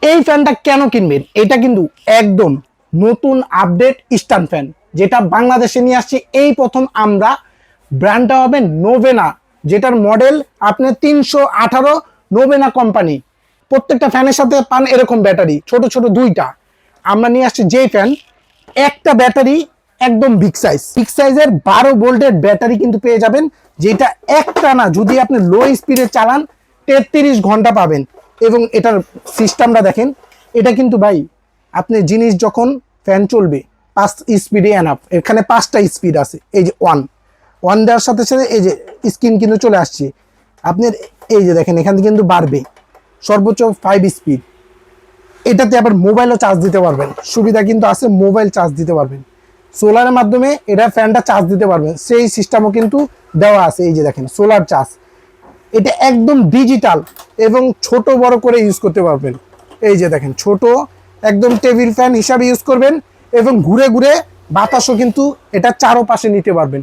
এই ফ্যানটা কেন কিনবেন? এটা কিন্তু একদম নতুন আপডেট স্ট্যান্ড ফ্যান, যেটা বাংলাদেশে নিয়ে আসছে এই প্রথম আমরা। ব্র্যান্ডটা হবে নোভেনা, যেটার মডেল আপনার 318 নোভেনা কোম্পানি। প্রত্যেকটা ফ্যানের সাথে পান এরকম ব্যাটারি, ছোট ছোট দুইটা। আমরা নিয়ে আসছি যে ফ্যান, একটা ব্যাটারি একদম বিগ সাইজের 12 ভোল্টের ব্যাটারি কিন্তু পেয়ে যাবেন, যেটা একটা না যদি আপনি লো স্পিডে চালান 33 ঘন্টা পাবেন। এবং এটার সিস্টেমটা দেখেন, এটা কিন্তু ভাই আপনি জিনিস যখন ফ্যান চলবে 5 স্পিডে এনাফ। এখানে 5টা স্পিড আছে, এই যে ওয়ান দেওয়ার সাথে সাথে এই যে স্ক্রিন কিন্তু চলে আসছে আপনার। এই যে দেখেন এখান থেকে কিন্তু বাড়বে সর্বোচ্চ 5 স্পিড। এটাতে আবার মোবাইলও চার্জ দিতে পারবেন, সুবিধা কিন্তু আছে, মোবাইল চার্জ দিতে পারবেন সোলারের মাধ্যমে। এটা ফ্যানটা চার্জ দিতে পারবেন, সেই সিস্টেমও কিন্তু দেওয়া আছে। এই যে দেখেন সোলার চার্জ, এটা একদম ডিজিটাল এবং ছোট বড় করে ইউজ করতে পারবেন। এই যে দেখেন ছোট একদম টেবিল ফ্যান হিসাবে ইউজ করবেন এবং ঘুরে ঘুরে বাতাসও কিন্তু এটা চারোপাশে নিতে পারবেন।